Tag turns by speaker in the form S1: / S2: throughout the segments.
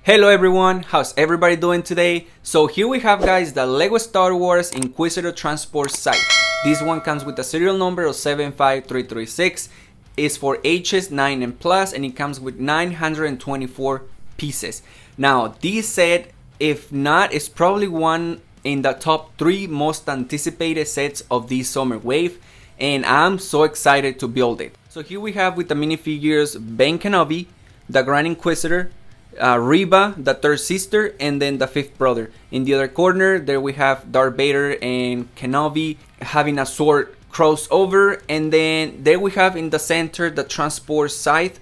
S1: Hello everyone, how's everybody doing today? So here we have, guys, the Lego Star Wars Inquisitor Transport Scythe. This one comes with a serial number of 75336. It's for ages 9 and plus, and it comes with 924 pieces. Now this set, if not, is probably one in the top 3 most anticipated sets of this summer wave, and I'm so excited to build it. So here we have with the minifigures Ben Kenobi, the Grand Inquisitor, Reba, the third sister, and then the fifth brother. In the other corner, there we have Darth Vader and Kenobi having a sword crossover, and then there we have in the center the transport Scythe.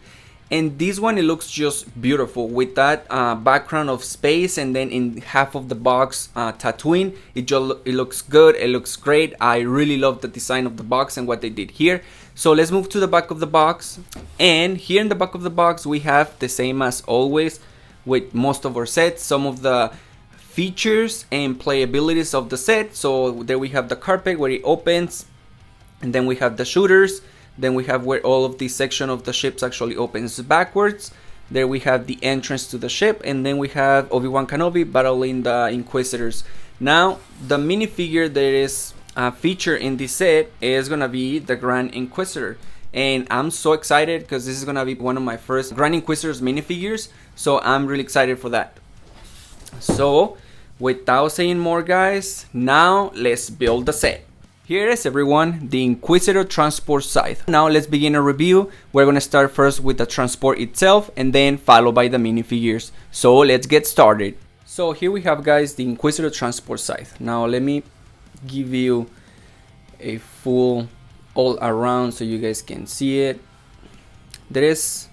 S1: And this one, it looks just beautiful with that background of space, and then in half of the box Tatooine. It looks good, it looks great. I really love the design of the box and what they did here. So let's move to the back of the box, and here in the back of the box we have the same as always with most of our sets, some of the features and playabilities of the set. So there we have the carpet where it opens, and then we have the shooters. Then we have where all of this section of the ships actually opens backwards. There we have the entrance to the ship, and then we have Obi-Wan Kenobi battling the Inquisitors. Now the minifigure that is featured in this set is gonna be the Grand Inquisitor, and I'm so excited because this is gonna be one of my first Grand Inquisitors minifigures, so I'm really excited for that. So without saying more, guys, now let's build the set. Here is, everyone, the Inquisitor Transport Scythe. Now let's begin a review. We're gonna start first with the transport itself, and then followed by the minifigures. So let's get started. So here we have, guys, the Inquisitor Transport Scythe. Now let me give you a full all around so you guys can see it. There is,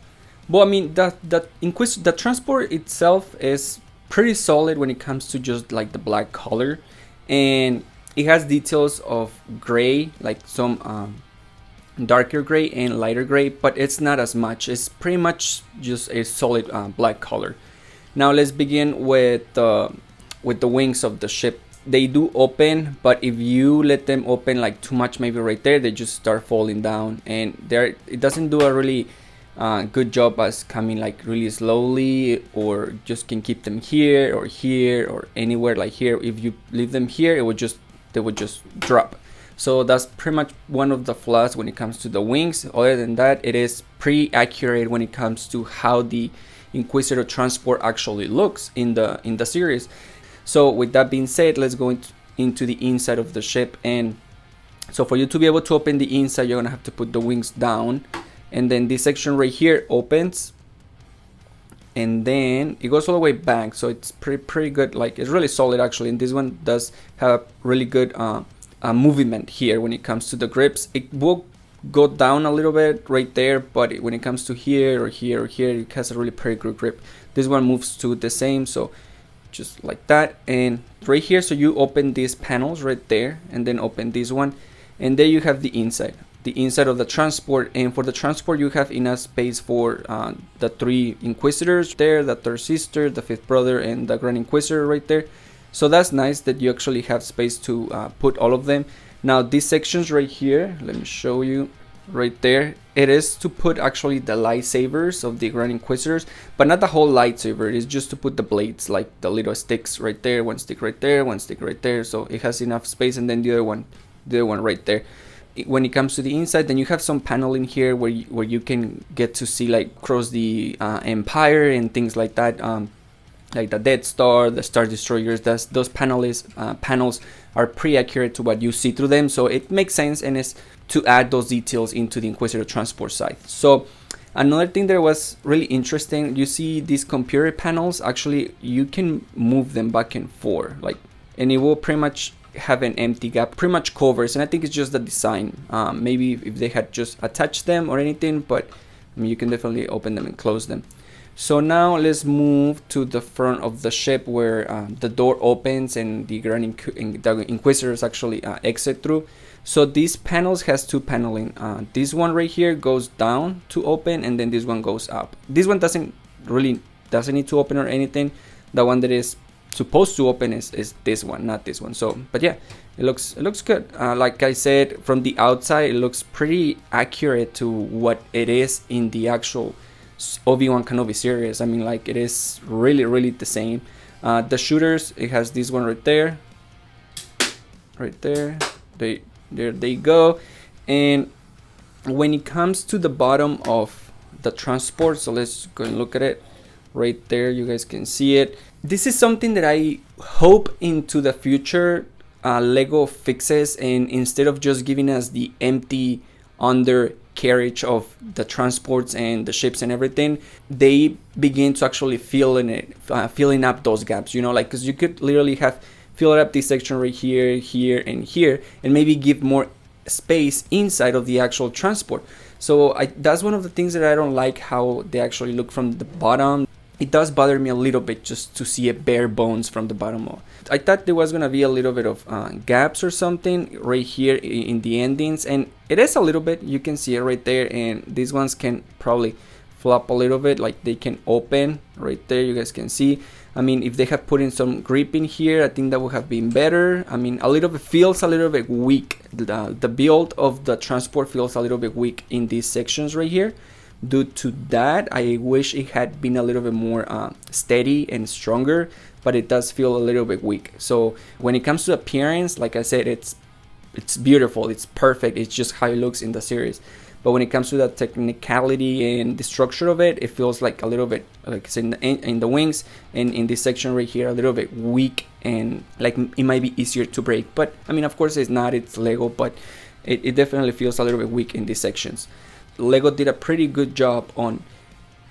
S1: well, I mean, the transport itself is pretty solid when it comes to just like the black color, and it has details of gray, like some darker gray and lighter gray, but it's not as much. It's pretty much just a solid black color. Now let's begin with the wings of the ship. They do open, but if you let them open like too much, maybe right there, they just start falling down, and there it doesn't do a really good job as coming like really slowly, or just can keep them here or anywhere like here. If you leave them here, they would just drop. So that's pretty much one of the flaws when it comes to the wings. Other than that, it is pretty accurate when it comes to how the Inquisitor transport actually looks in the series. So with that being said, let's go into the inside of the ship. And so for you to be able to open the inside, you're gonna have to put the wings down, and then this section right here opens, and then it goes all the way back. So it's pretty good, like it's really solid actually. And this one does have really good movement here when it comes to the grips. It will go down a little bit right there, but when it comes to here or here or here, it has a really pretty good grip. This one moves to the same, so just like that. And right here, so you open these panels right there, and then open this one, and there you have the inside of the transport. And for the transport, you have enough space for the 3 Inquisitors there, the third sister, the fifth brother, and the Grand Inquisitor right there. So that's nice that you actually have space to put all of them. Now these sections right here, let me show you right there. It is to put actually the lightsabers of the Grand Inquisitors, but not the whole lightsaber. It is just to put the blades, like the little sticks right there, one stick right there, one stick right there. So it has enough space, and then the other one right there. When it comes to the inside, then you have some paneling here where you can get to see like across the Empire and things like that, like the Death Star, the Star Destroyers. Those panels are pretty accurate to what you see through them, so it makes sense, and it's to add those details into the Inquisitor transport Scythe. So another thing that was really interesting, you see these computer panels, actually you can move them back and forth, like, and it will pretty much have an empty gap, pretty much covers. And I think it's just the design, maybe if they had just attached them or anything, but I mean, you can definitely open them and close them. So now let's move to the front of the ship where the door opens and the Inquisitors actually exit through. So these panels has 2 paneling. This one right here goes down to open, and then this one goes up. This one doesn't need to open or anything. The one that is supposed to open is this one, not this one. So, but yeah, it looks good. Like I said, from the outside, it looks pretty accurate to what it is in the actual Obi-Wan Kenobi series. I mean, like, it is really the same. The shooters, it has this one right there, there they go. And when it comes to the bottom of the transport, so let's go and look at it right there. You guys can see it. This is something that I hope into the future Lego fixes, and instead of just giving us the empty undercarriage of the transports and the ships and everything, they begin to actually filling up those gaps, you know, like, because you could literally have fill up this section right here, here, and here, and maybe give more space inside of the actual transport. So that's one of the things that I don't like, how they actually look from the bottom. It does bother me a little bit just to see a bare bones from the bottom. I thought there was gonna be a little bit of gaps or something right here in the endings, and it is a little bit. You can see it right there, and these ones can probably flop a little bit, like they can open right there. You guys can see. I mean, if they have put in some grip in here, I think that would have been better. I mean, feels a little bit weak. The build of the transport feels a little bit weak in these sections right here. Due to that, I wish it had been a little bit more steady and stronger, but it does feel a little bit weak. So when it comes to appearance, like I said, it's beautiful, it's perfect, it's just how it looks in the series. But when it comes to the technicality and the structure of it, it feels like a little bit, like it's in the wings and in this section right here, a little bit weak, and like it might be easier to break. But I mean, of course it's not, it's Lego, but it definitely feels a little bit weak in these sections. Lego did a pretty good job on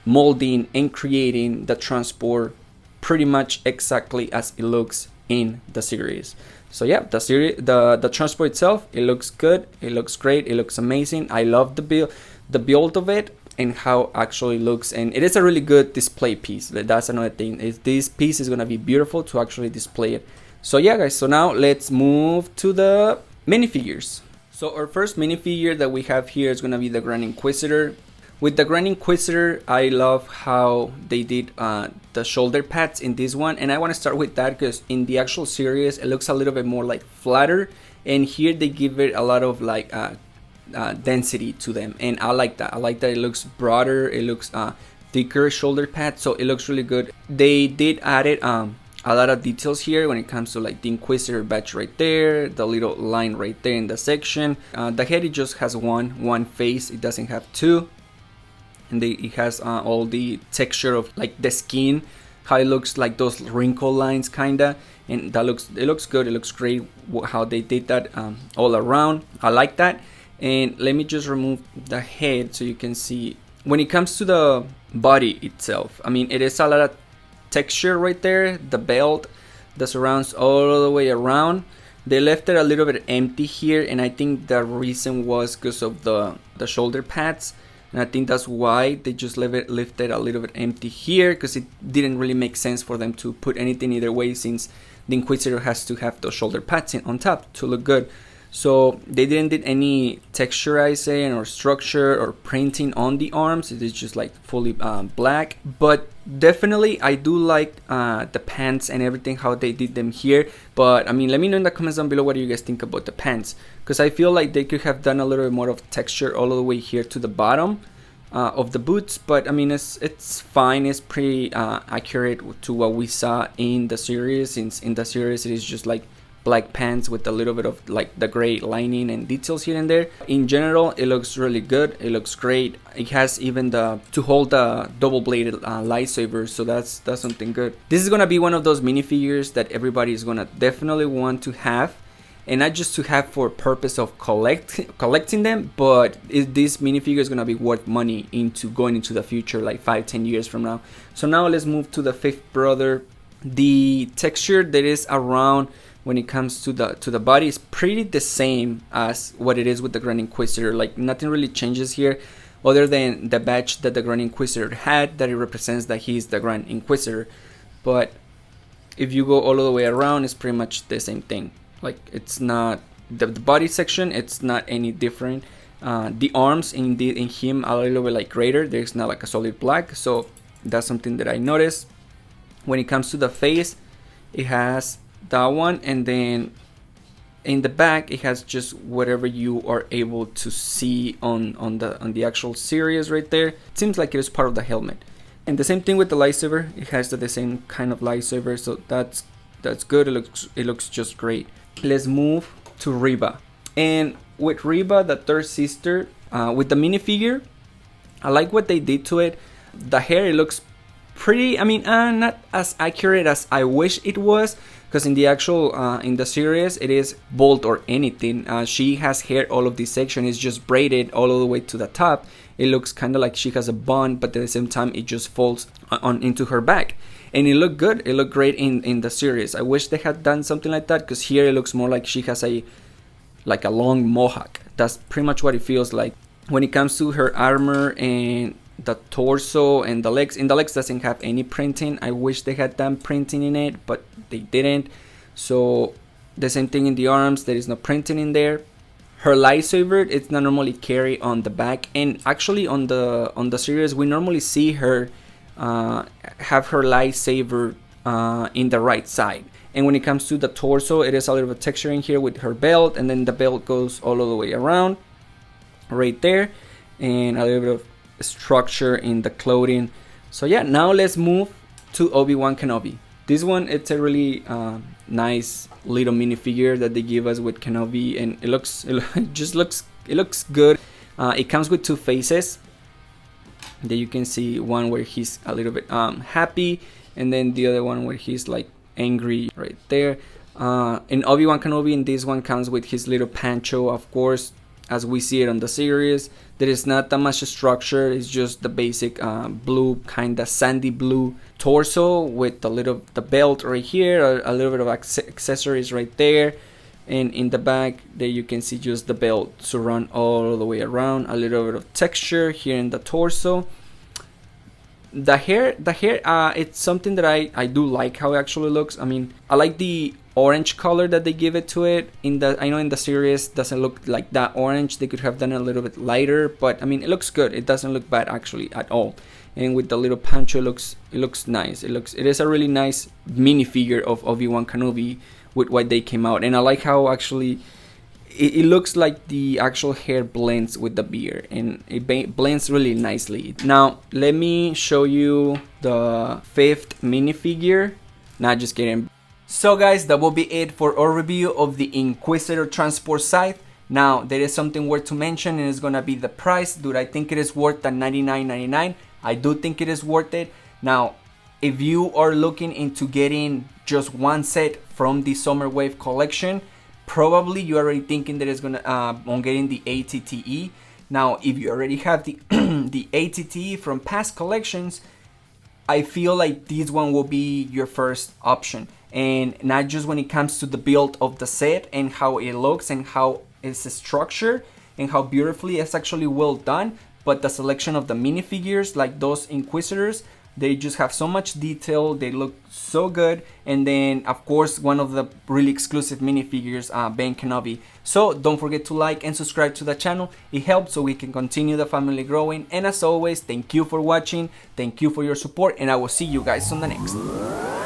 S1: molding and creating the transport pretty much exactly as it looks in the series. So yeah, the transport itself, it looks good, it looks great, it looks amazing. I love the build of it and how it actually looks, and it is a really good display piece. That's another thing, is this piece is gonna be beautiful to actually display it. So yeah guys, so now let's move to the minifigures. So our first minifigure that we have here is gonna be the Grand Inquisitor. With the Grand Inquisitor, I love how they did the shoulder pads in this one, and I want to start with that because in the actual series it looks a little bit more like flatter, and here they give it a lot of like density to them, and I like that. I like that it looks broader, it looks thicker shoulder pads, so it looks really good. They did added a lot of details here when it comes to like the Inquisitor badge right there, the little line right there in the section. The head, it just has one face, it doesn't have two. And it has all the texture of like the skin, how it looks like those wrinkle lines kinda, and it looks good, it looks great how they did that all around. I like that. And let me just remove the head so you can see. When it comes to the body itself, I mean, it is a lot of texture right there. The belt that surrounds all the way around, they left it a little bit empty here, and I think the reason was because of the shoulder pads. And I think that's why they just left it a little bit empty here, because it didn't really make sense for them to put anything either way, since the Inquisitor has to have those shoulder pads on top to look good. So they didn't do any texturizing or structure or printing on the arms. It is just like fully black. But definitely I do like the pants and everything, how they did them here. But I mean, let me know in the comments down below what do you guys think about the pants, because I feel like they could have done a little bit more of texture all the way here to the bottom of the boots. But I mean, it's fine, it's pretty accurate to what we saw in the series, since in the series it is just like black pants with a little bit of like the gray lining and details here and there. In general, it looks really good, it looks great. It has even to hold the double-bladed lightsaber, so that's something good. This is gonna be one of those minifigures that everybody is gonna definitely want to have, and not just to have for purpose of collecting them, but this minifigure is gonna be worth money going into the future, like 5-10 years from now. So now let's move to the fifth brother. The texture that is around when it comes to the body is pretty the same as what it is with the Grand Inquisitor. Like, nothing really changes here, other than the badge that the Grand Inquisitor had, that it represents that he's the Grand Inquisitor. But if you go all the way around, it's pretty much the same thing. Like, it's not the body section, it's not any different. The arms in him are a little bit like greater. There's not like a solid black, so that's something that I noticed. When it comes to the face, it has that one, and then In the back, it has just whatever you are able to see on the actual series right there. It seems like it is part of the helmet. And the same thing with the lightsaber. It has the same kind of lightsaber, so that's good. It looks just great. Let's move to Reba. And with Reba, the third sister, with the minifigure, I like what they did to it. The hair, it looks pretty, I mean, not as accurate as I wish it was, because in the actual in the series it is bald or anything. She has hair, all of this section is just braided all the way to the top. It looks kind of like she has a bun, but at the same time it just falls on into her back, and it looked good. It looked great in the series. I wish they had done something like that, because here it looks more like she has a long mohawk. That's pretty much what it feels like. When it comes to her armor and the torso and the legs, doesn't have any printing. I wish they had done printing in it, but they didn't. So the same thing in the arms, there is no printing in there. Her lightsaber, it's not normally carry on the back, and actually on the series we normally see her have her lightsaber in the right side. And when it comes to the torso, it is a little bit of texture in here with her belt, and then the belt goes all the way around right there, and a little bit of structure in the clothing. So yeah, now let's move to Obi-Wan Kenobi. This one, it's a really nice little minifigure that they give us with Kenobi, and it looks good. It comes with two faces. There you can see one where he's a little bit happy, and then the other one where he's like angry right there. In Obi-Wan Kenobi, in this one comes with his little pancho, of course, as we see it on the series. There is not that much structure. It's just the basic blue, kind of sandy blue torso with the belt right here, a little bit of accessories right there, and in the back there you can see just the belt to run all the way around. A little bit of texture here in the torso. The hair, it's something that I do like how it actually looks. I mean, I like the orange color that they give it to it. I know in the series doesn't look like that orange. They could have done it a little bit lighter, but I mean, it looks good. It doesn't look bad actually at all. And with the little pancho, it looks nice. It is a really nice minifigure of Obi-Wan Kenobi with what they came out. And I like how actually it looks like the actual hair blends with the beard, and it blends really nicely. Now let me show you the fifth minifigure. Not just kidding. So guys, that will be it for our review of the Inquisitor Transport Scythe. Now there is something worth to mention, and it's gonna be the price. Dude, I think it is worth the $99.99. I do think it is worth it. Now if you are looking into getting just one set from the Summer Wave collection, probably you're already thinking that it's gonna on getting the ATTE. Now if you already have the the ATTE from past collections, I feel like this one will be your first option. And not just when it comes to the build of the set and how it looks and how it's structured and how beautifully it's actually well done, but the selection of the minifigures, like those Inquisitors, they just have so much detail. They look so good. And then of course one of the really exclusive minifigures, Ben Kenobi. So don't forget to like and subscribe to the channel. It helps so we can continue the family growing. And as always, thank you for watching, thank you for your support, and I will see you guys on the next.